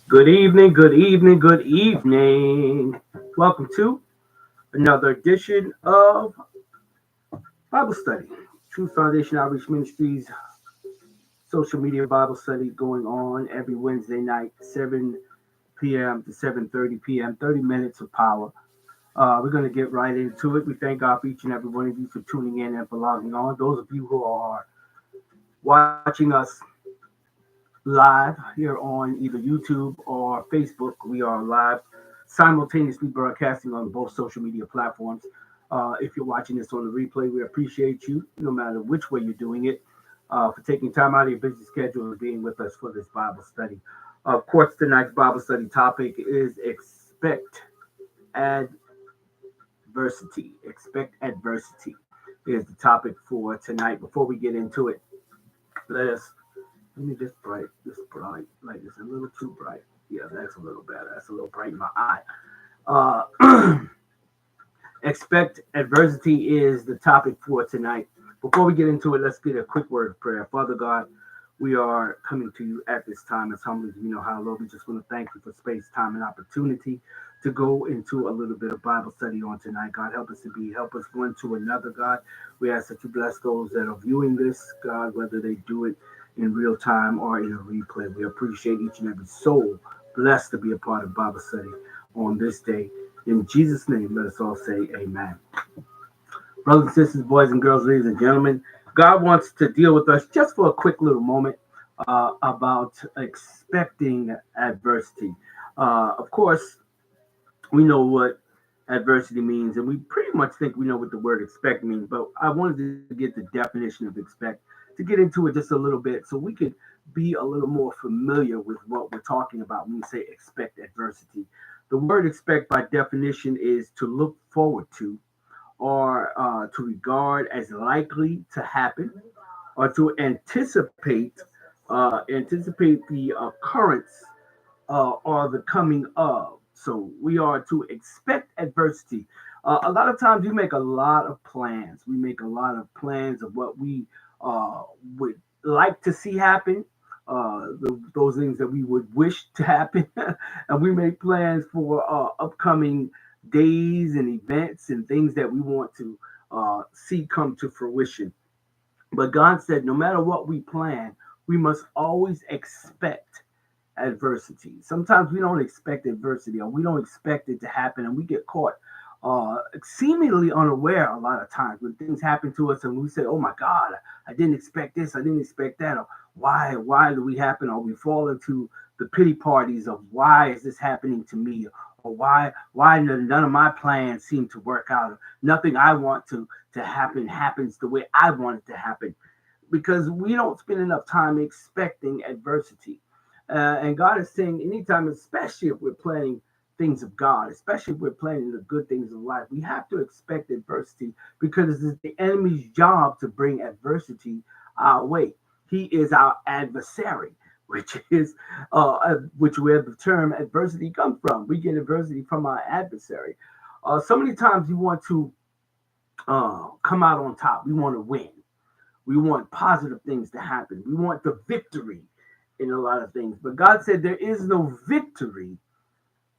Good evening, good evening, good evening. Welcome to another edition of Bible Study. Truth Foundation Outreach Ministries social media Bible study going on every Wednesday night, 7 p.m. to 7:30 p.m., 30 minutes of power. We're going to get right into it. We thank God for each and every one of you for tuning in and for logging on. Those of you who are watching us live here on either YouTube or Facebook. We are live, simultaneously broadcasting on both social media platforms. If you're watching this on the replay, we appreciate you, no matter which way you're doing it, for taking time out of your busy schedule and being with us for this Bible study. Of course, tonight's Bible study topic is expect adversity. Expect adversity is the topic for tonight. Before we get into it, let me just this bright light is a little too bright. Yeah, that's a little better. That's a little bright in my eye. Expect adversity is the topic for tonight. Before we get into it, let's get a quick word of prayer. Father God, we are coming to you at this time as humbly as we know how, Lord. We just want to thank you for space, time, and opportunity to go into a little bit of Bible study on tonight. God, help us help us one to another, God. We ask that you bless those that are viewing this, God, whether they do it in real time or in a replay. We appreciate each and every soul blessed to be a part of Bible study on this day. In Jesus' name, let us all say amen. Brothers and sisters, boys and girls, ladies and gentlemen, God wants to deal with us just for a quick little moment about expecting adversity. Of course, we know what adversity means, and we pretty much think we know what the word expect means, but I wanted to get the definition of expect to get into it just a little bit so we could be a little more familiar with what we're talking about when we say expect adversity. The word expect by definition is to look forward to or to regard as likely to happen or to anticipate the occurrence or the coming of. So we are to expect adversity. A lot of times we make a lot of plans. We make a lot of plans of what we would like to see happen, those things that we would wish to happen. And we make plans for upcoming days and events and things that we want to see come to fruition. But God said, no matter what we plan, we must always expect adversity. Sometimes we don't expect adversity or we don't expect it to happen and we get caught seemingly unaware a lot of times when things happen to us and we say, oh my God, I didn't expect this, I didn't expect that, or why do we happen, or we fall into the pity parties of why is this happening to me, or why none of my plans seem to work out, or nothing I want to happen happens the way I want it to happen, because we don't spend enough time expecting adversity. And God is saying, anytime, especially if we're planning things of God, especially if we're planning the good things of life, we have to expect adversity because it's the enemy's job to bring adversity our way. He is our adversary, which is where the term adversity comes from. We get adversity from our adversary. So many times we want to come out on top. We want to win. We want positive things to happen. We want the victory in a lot of things. But God said there is no victory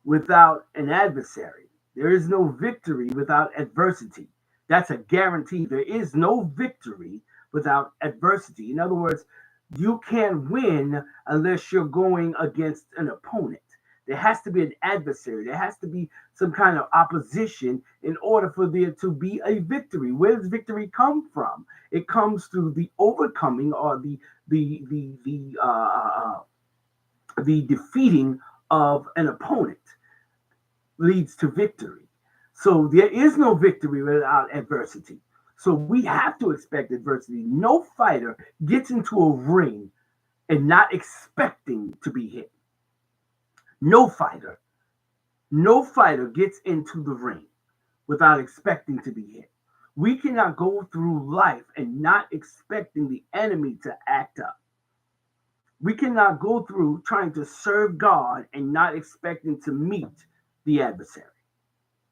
without an adversary. There is no victory without adversity. That's a guarantee. There is no victory without adversity. In other words, you can't win unless you're going against an opponent. There has to be an adversary. There has to be some kind of opposition in order for there to be a victory. Where does victory come from? It comes through the overcoming or the defeating of an opponent leads to victory. So there is no victory without adversity. So we have to expect adversity. No fighter gets into a ring and not expecting to be hit. No fighter, no fighter gets into the ring without expecting to be hit. We cannot go through life and not expecting the enemy to act up. We cannot go through trying to serve God and not expecting to meet the adversary.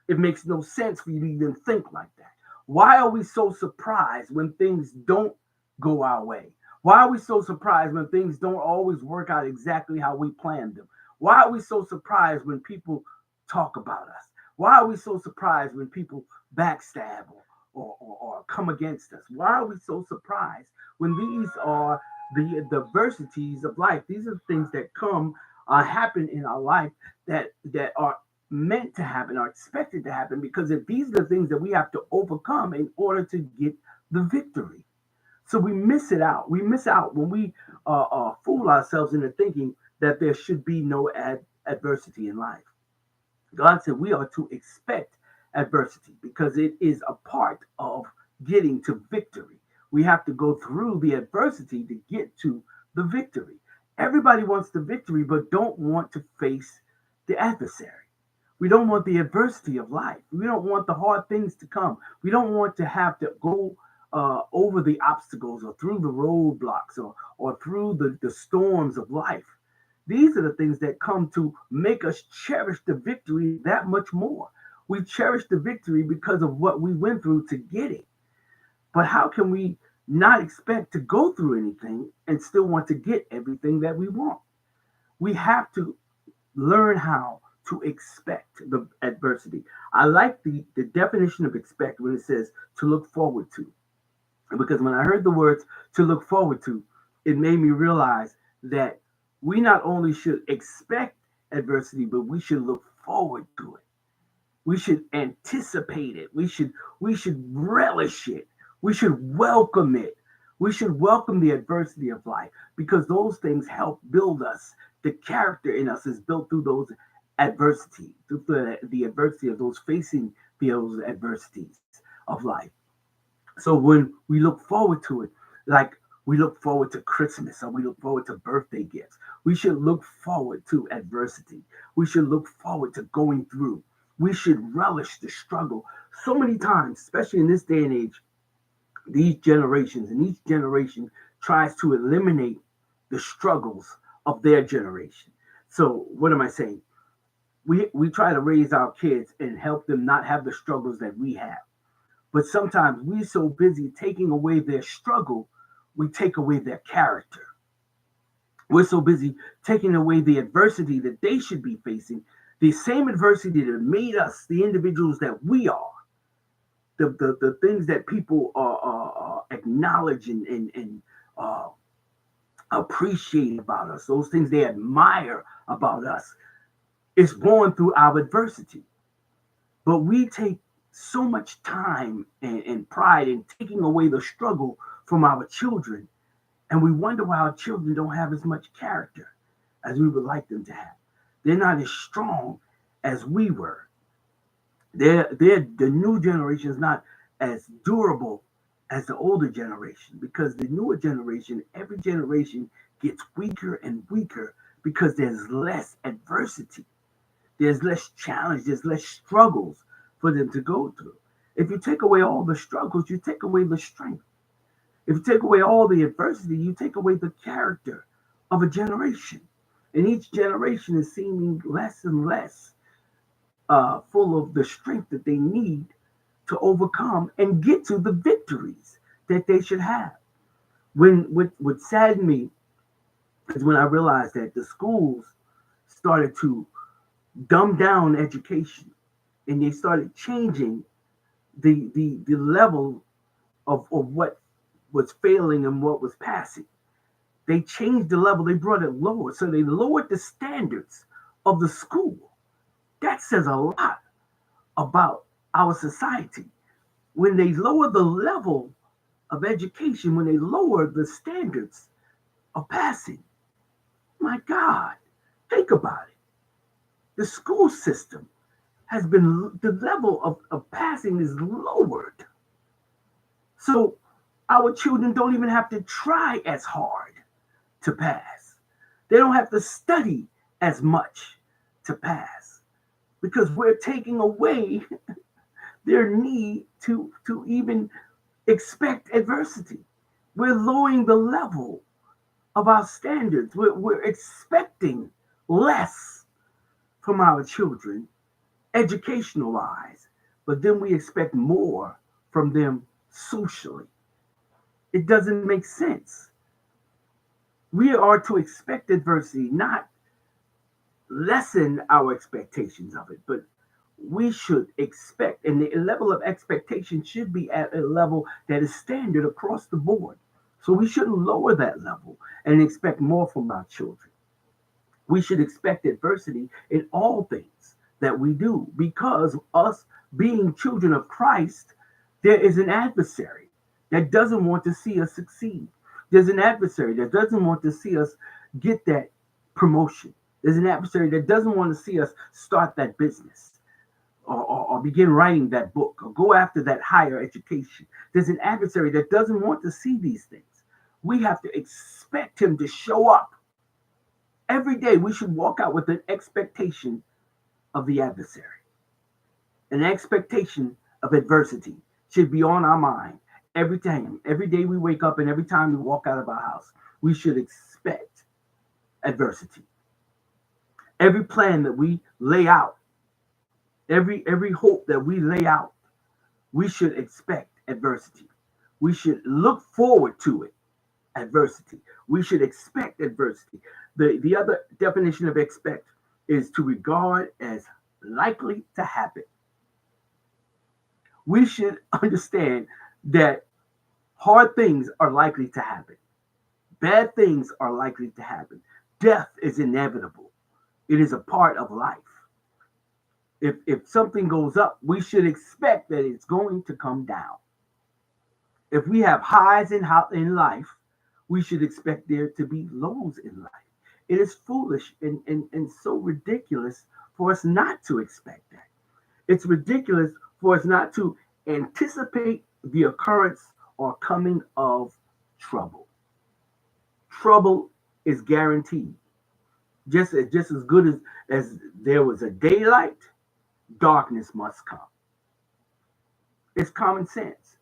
It makes no sense for you to even think like that. Why are we so surprised when things don't go our way? Why are we so surprised when things don't always work out exactly how we planned them? Why are we so surprised when people talk about us? Why are we so surprised when people backstab or come against us? Why are we so surprised when these are the adversities of life? These are things that come happen in our life that are meant to happen, are expected to happen, because if these are the things that we have to overcome in order to get the victory. So we miss it out. We miss out when we fool ourselves into thinking that there should be no adversity in life. God said we are to expect adversity because it is a part of getting to victory. We have to go through the adversity to get to the victory. Everybody wants the victory, but don't want to face the adversary. We don't want the adversity of life. We don't want the hard things to come. We don't want to have to go over the obstacles or through the roadblocks or through the storms of life. These are the things that come to make us cherish the victory that much more. We cherish the victory because of what we went through to get it. But how can we not expect to go through anything and still want to get everything that we want? We have to learn how to expect the adversity. I like the definition of expect when it says to look forward to. Because when I heard the words to look forward to, it made me realize that we not only should expect adversity, but we should look forward to it. We should anticipate it. We should relish it. We should welcome it. We should welcome the adversity of life because those things help build us. The character in us is built through those adversity, through the adversity of those facing those adversities of life. So when we look forward to it, like we look forward to Christmas or we look forward to birthday gifts, we should look forward to adversity. We should look forward to going through. We should relish the struggle. So many times, especially in this day and age, these generations and each generation tries to eliminate the struggles of their generation. So what am I saying? We try to raise our kids and help them not have the struggles that we have. But sometimes we're so busy taking away their struggle, we take away their character. We're so busy taking away the adversity that they should be facing, the same adversity that made us the individuals that we are, the things that people acknowledge and uh, appreciate about us, those things they admire about us, is born through our adversity. But we take so much time and pride in taking away the struggle from our children. And we wonder why our children don't have as much character as we would like them to have. They're not as strong as we were. The new generation is not as durable as the older generation because the newer generation, every generation gets weaker and weaker because there's less adversity. There's less challenge, there's less struggles for them to go through. If you take away all the struggles, you take away the strength. If you take away all the adversity, you take away the character of a generation. And each generation is seeming less and less full of the strength that they need to overcome and get to the victories that they should have. What saddened me is when I realized that the schools started to dumb down education and they started changing the level of what was failing and what was passing. They changed the level, they brought it lower. So they lowered the standards of the school. That says a lot about our society. When they lower the level of education, when they lower the standards of passing, my God, think about it. The school system has been, the level of passing is lowered. So our children don't even have to try as hard to pass. They don't have to study as much to pass because we're taking away their need to even expect adversity. We're lowering the level of our standards. We're expecting less from our children, educational wise, but then we expect more from them socially. It doesn't make sense. We are to expect adversity, not lessen our expectations of it, but we should expect, and the level of expectation should be at a level that is standard across the board. So we shouldn't lower that level and expect more from our children. We should expect adversity in all things that we do because us being children of Christ, there is an adversary that doesn't want to see us succeed. There's an adversary that doesn't want to see us get that promotion. There's an adversary that doesn't want to see us start that business or begin writing that book or go after that higher education. There's an adversary that doesn't want to see these things. We have to expect him to show up. Every day we should walk out with an expectation of the adversary. An expectation of adversity should be on our mind every time. Every day we wake up and every time we walk out of our house, we should expect adversity. Every plan that we lay out, every hope that we lay out, we should expect adversity. We should look forward to it, adversity. We should expect adversity. The other definition of expect is to regard as likely to happen. We should understand that hard things are likely to happen. Bad things are likely to happen. Death is inevitable. It is a part of life. If something goes up, we should expect that it's going to come down. If we have highs in life, we should expect there to be lows in life. It is foolish and so ridiculous for us not to expect that. It's ridiculous for us not to anticipate the occurrence or coming of trouble. Trouble is guaranteed. Just as good as there was a daylight, darkness must come. It's common sense.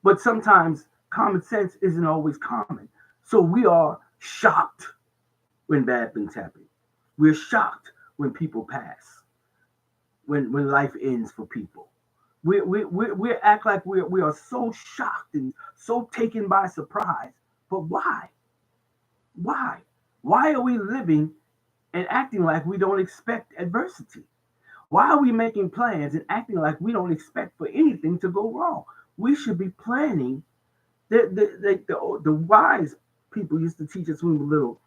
But sometimes common sense isn't always common. So we are shocked when bad things happen. We're shocked when people pass, when life ends for people. We act like we are so shocked and so taken by surprise. But why? Why? Why are we living and acting like we don't expect adversity? Why are we making plans and acting like we don't expect for anything to go wrong? We should be planning. The wise people used to teach us when we were little.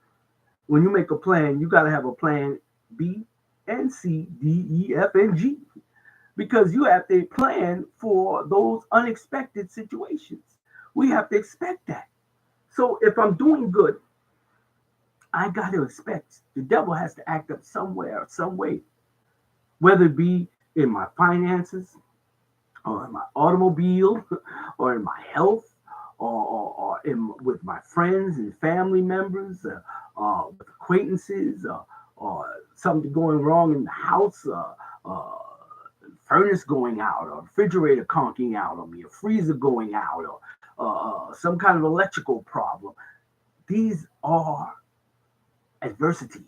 When you make a plan, you got to have a plan B and C, D, E, F, and G. Because you have to plan for those unexpected situations. We have to expect that. So if I'm doing good, I got to expect the devil has to act up somewhere, some way, whether it be in my finances or in my automobile or in my health or with my friends and family members, with acquaintances, or something going wrong in the house, furnace going out, or refrigerator conking out on me, a freezer going out, or some kind of electrical problem. These are adversities.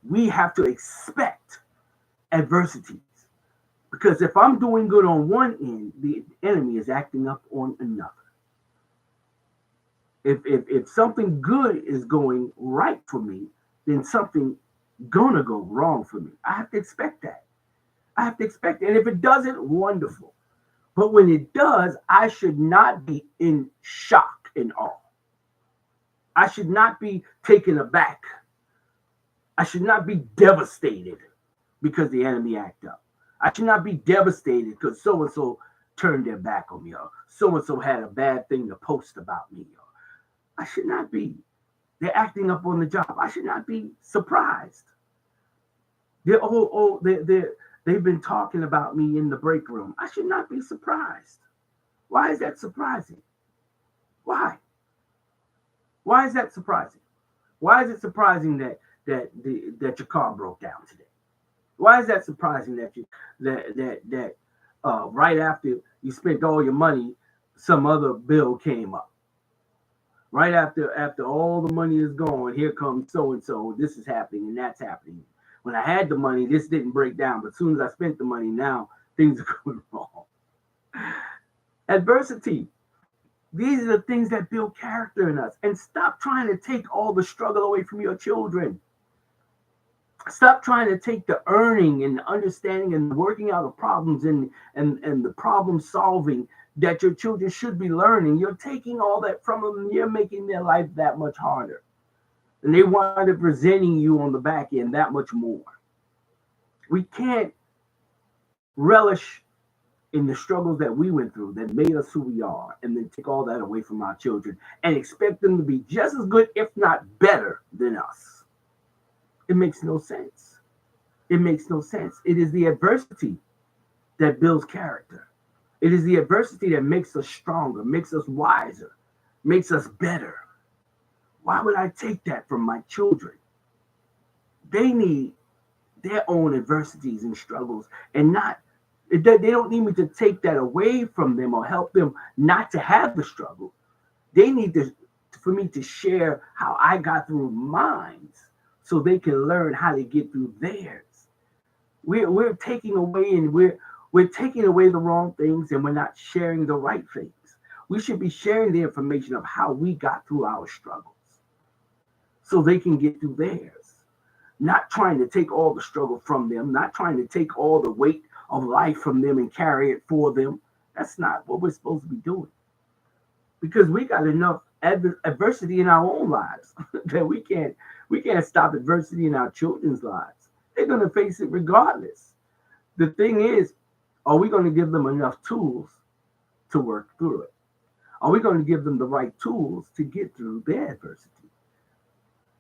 We have to expect adversities because if I'm doing good on one end, the enemy is acting up on another. If something good is going right for me, then something gonna go wrong for me. I have to expect that. I have to expect it. And if it doesn't, wonderful. But when it does, I should not be in shock and awe. I should not be taken aback. I should not be devastated because the enemy acted up. I should not be devastated because so-and-so turned their back on me, or so-and-so had a bad thing to post about me. I should not be. They're acting up on the job. I should not be surprised. They've been talking about me in the break room. I should not be surprised. Why is that surprising? Why? Why is that surprising? Why is it surprising that your car broke down today? Why is that surprising that right after you spent all your money, some other bill came up? Right after all the money is gone, here comes so and so. This is happening and that's happening. When I had the money, this didn't break down, but as soon as I spent the money, now things are going wrong. Adversity. These are the things that build character in us. And stop trying to take all the struggle away from your children. Stop trying to take the earning and understanding and working out of problems and the problem solving that your children should be learning. You're taking all that from them and you're making their life that much harder. And they wind up resenting you on the back end that much more. We can't relish in the struggles that we went through that made us who we are and then take all that away from our children and expect them to be just as good, if not better, than us. It makes no sense. It makes no sense. It is the adversity that builds character. It is the adversity that makes us stronger, makes us wiser, makes us better. Why would I take that from my children? They need their own adversities and struggles, and not they don't need me to take that away from them or help them not to have the struggle. They need for me to share how I got through mine so they can learn how to get through theirs. We're taking away and we're taking away the wrong things and we're not sharing the right things. We should be sharing the information of how we got through our struggles so they can get through theirs. Not trying to take all the struggle from them, not trying to take all the weight of life from them and carry it for them. That's not what we're supposed to be doing. Because we got enough adversity in our own lives that we can't stop adversity in our children's lives. They're going to face it regardless. The thing is, are we going to give them enough tools to work through it? Are we going to give them the right tools to get through their adversity?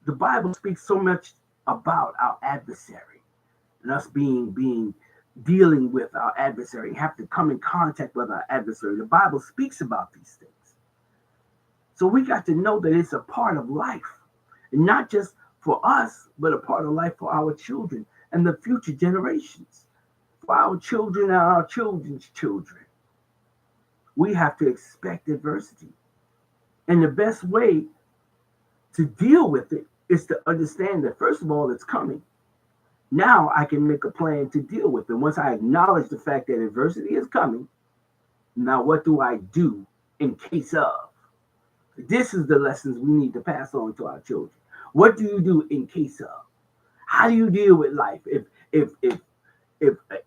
The Bible speaks so much about our adversary and us dealing with our adversary, have to come in contact with our adversary. The Bible speaks about these things. So we got to know that it's a part of life, and not just for us, but a part of life for our children and the future generations, for our children and our children's children. We have to expect adversity. And the best way to deal with it is to understand that, first of all, it's coming. Now I can make a plan to deal with it. Once I acknowledge the fact that adversity is coming, now what do I do in case of? This is the lessons we need to pass on to our children. What do you do in case of? How do you deal with life? If an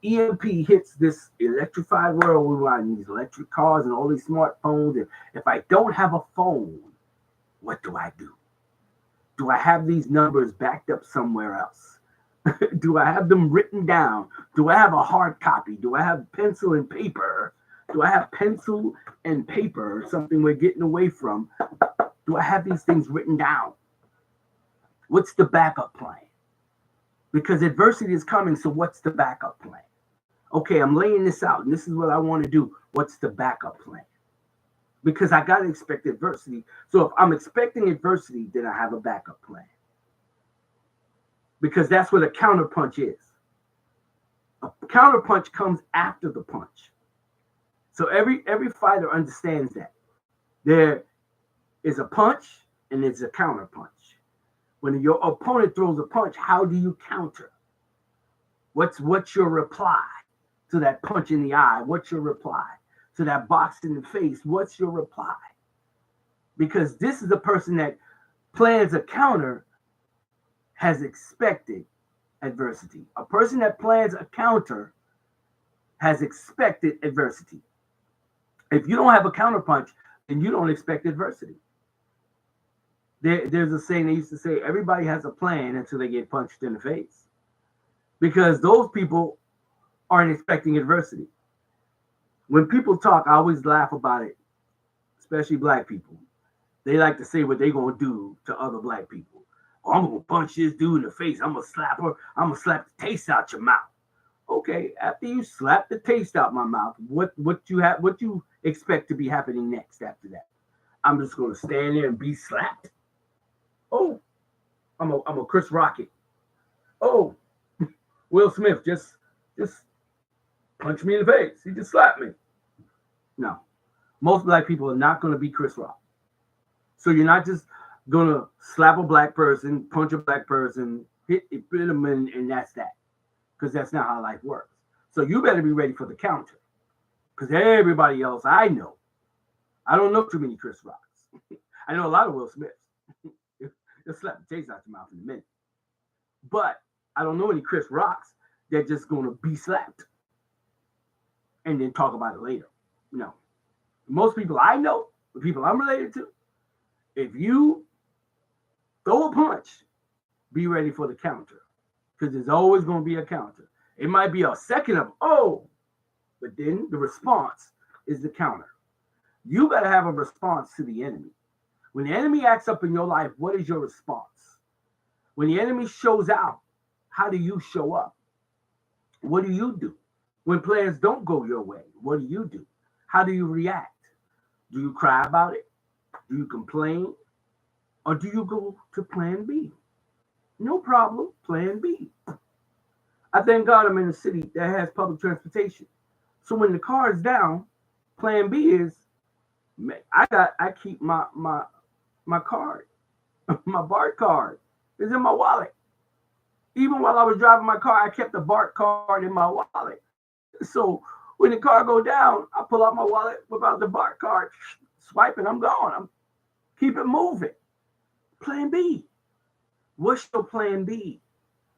EMP hits this electrified world, we run these electric cars and all these smartphones, and if I don't have a phone, what do I do? Do I have these numbers backed up somewhere else? Do I have them written down? Do I have a hard copy? Do I have pencil and paper? Do I have pencil and paper, something we're getting away from? Do I have these things written down? What's the backup plan? Because adversity is coming, so what's the backup plan? Okay, I'm laying this out, and this is what I want to do. What's the backup plan? Because I got to expect adversity. So if I'm expecting adversity, then I have a backup plan. Because that's what a counterpunch is. A counterpunch comes after the punch. So every fighter understands that. There is a punch and there's a counterpunch. When your opponent throws a punch, how do you counter? What's your reply to that punch in the eye? What's your reply to that box in the face? What's your reply? Because this is the person that plans a counter has expected adversity. A person that plans a counter has expected adversity. If you don't have a counterpunch, then you don't expect adversity. There's a saying they used to say, everybody has a plan until they get punched in the face. Because those people aren't expecting adversity. When people talk, I always laugh about it, especially black people. They like to say what they're going to do to other black people. Oh, I'm gonna punch this dude in the face. I'm gonna slap her. I'm gonna slap the taste out your mouth. Okay, after you slap the taste out my mouth, what you expect to be happening next after that? I'm just gonna stand there and be slapped. Oh, I'm a Chris Rocket. Oh, Will Smith just punched me in the face. He just slapped me. No, most black people are not gonna be Chris Rock. So you're not just gonna slap a black person, punch a black person, hit them, and that's that. Because that's not how life works. So you better be ready for the counter. Because everybody else I know, I don't know too many Chris Rocks. I know a lot of Will Smiths. They'll slap the taste out your mouth in a minute. But I don't know any Chris Rocks that just gonna be slapped and then talk about it later. No. Most people I know, the people I'm related to, if you throw a punch, be ready for the counter. Because there's always going to be a counter. It might be a second of, oh, but then the response is the counter. You got to have a response to the enemy. When the enemy acts up in your life, what is your response? When the enemy shows out, how do you show up? What do you do? When plans don't go your way, what do you do? How do you react? Do you cry about it? Do you complain? Or do you go to plan B? No problem, plan B. I thank God I'm in a city that has public transportation. So when the car is down, plan B is I keep my card, my BART card is in my wallet. Even while I was driving my car, I kept the BART card in my wallet. So when the car go down, I pull out my wallet, whip out the BART card, swipe, and I'm gone. I'm keep it moving. Plan B. What's your plan B?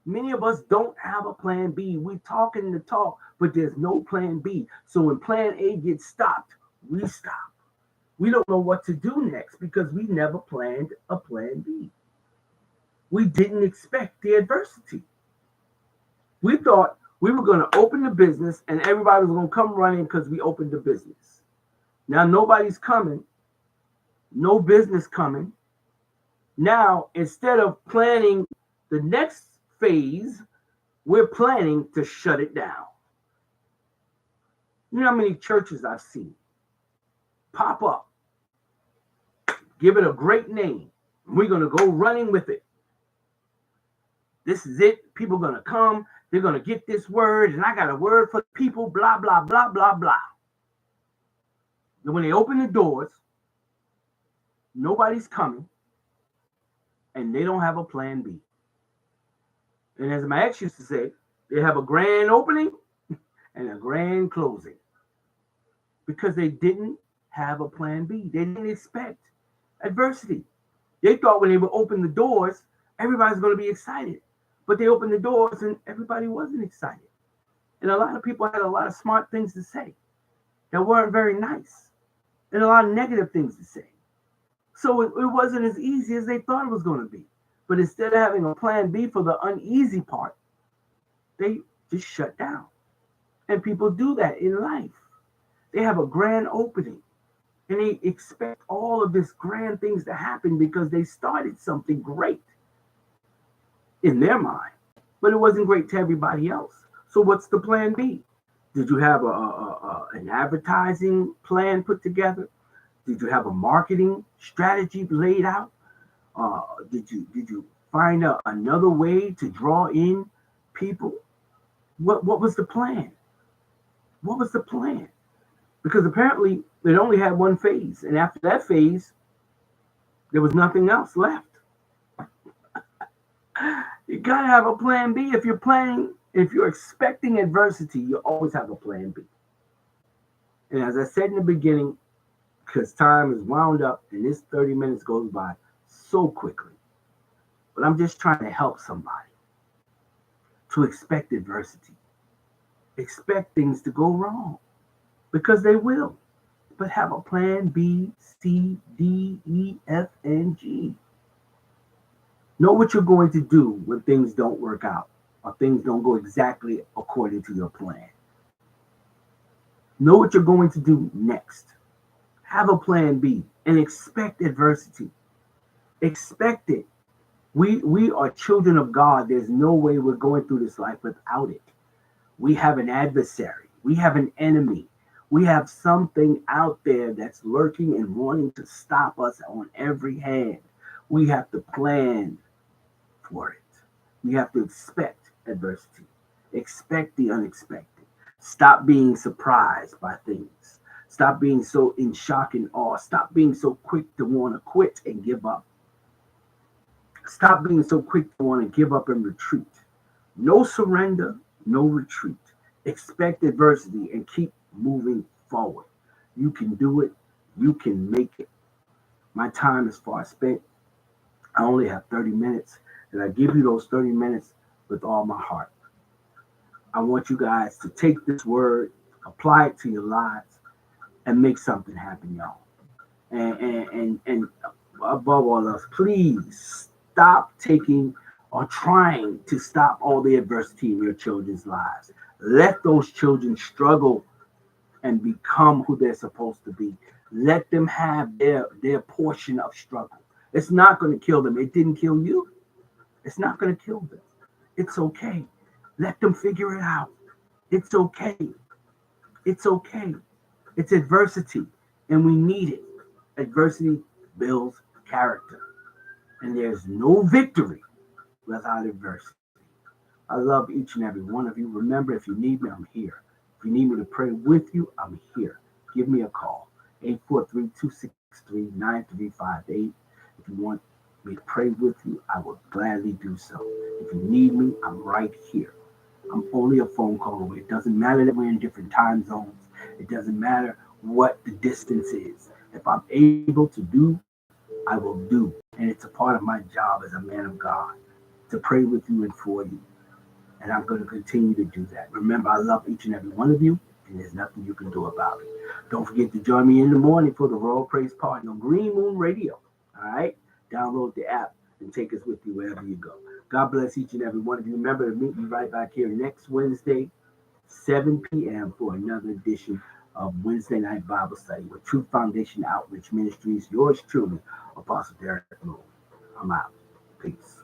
Many of us don't have a plan B. We're talking the talk, but there's no plan B. So when plan A gets stopped, we stop. We don't know what to do next because we never planned a plan B. We didn't expect the adversity. We thought we were going to open the business and everybody was going to come running because we opened the business. Now nobody's coming. No business coming. Now, instead of planning the next phase, we're planning to shut it down. You know how many churches I've seen pop up, give it a great name. We're going to go running with it. This is it. People are going to come. They're going to get this word, and I got a word for people, blah, blah, blah, blah, blah. And when they open the doors, nobody's coming, and they don't have a plan B. And as my ex used to say, they have a grand opening and a grand closing because they didn't have a plan B. They didn't expect adversity. They thought when they would open the doors, everybody's going to be excited. But they opened the doors and everybody wasn't excited. And a lot of people had a lot of smart things to say that weren't very nice and a lot of negative things to say. So it wasn't as easy as they thought it was going to be. But instead of having a plan B for the uneasy part, they just shut down. And people do that in life. They have a grand opening and they expect all of this grand things to happen because they started something great in their mind, but it wasn't great to everybody else. So what's the plan B? Did you have an advertising plan put together? Did you have a marketing strategy laid out? Did you find another way to draw in people? What was the plan? What was the plan? Because apparently it only had one phase, and after that phase, there was nothing else left. You gotta have a plan B. If you're expecting adversity, you always have a plan B. And as I said in the beginning, because time is wound up and this 30 minutes goes by so quickly, but I'm just trying to help somebody to expect adversity. Expect things to go wrong because they will, but have a plan B, C, D, E, F, and G. Know what you're going to do when things don't work out or things don't go exactly according to your plan. Know what you're going to do next. Have a plan B and expect adversity. Expect it. We are children of God. There's no way we're going through this life without it. We have an adversary. We have an enemy. We have something out there that's lurking and wanting to stop us on every hand. We have to plan for it. We have to expect adversity, expect the unexpected. Stop being surprised by things. Stop being so in shock and awe. Stop being so quick to want to quit and give up. Stop being so quick to want to give up and retreat. No surrender, no retreat. Expect adversity and keep moving forward. You can do it. You can make it. My time is far spent. I only have 30 minutes, and I give you those 30 minutes with all my heart. I want you guys to take this word, apply it to your lives, and make something happen, y'all. And above all else, please stop taking or trying to stop all the adversity in your children's lives. Let those children struggle and become who they're supposed to be. Let them have their portion of struggle. It's not going to kill them. It didn't kill you. It's not going to kill them. It's okay. Let them figure it out. It's okay. It's okay. It's adversity, and we need it. Adversity builds character, and there's no victory without adversity. I love each and every one of you. Remember, if you need me, I'm here. If you need me to pray with you, I'm here. Give me a call, 843-263-9358. If you want me to pray with you, I will gladly do so. If you need me, I'm right here. I'm only a phone call away. It doesn't matter that we're in different time zones. It doesn't matter what the distance is. If I'm able to do, I will do. And it's a part of my job as a man of God to pray with you and for you. And I'm going to continue to do that. Remember, I love each and every one of you, and there's nothing you can do about it. Don't forget to join me in the morning for the Royal Praise Party on Green Moon Radio. All right? Download the app and take us with you wherever you go. God bless each and every one of you. Remember to meet me right back here next Wednesday, 7 p.m. for another edition of Wednesday Night Bible Study with Truth Foundation Outreach Ministries. Yours truly, Apostle Derek Moon. I'm out. Peace.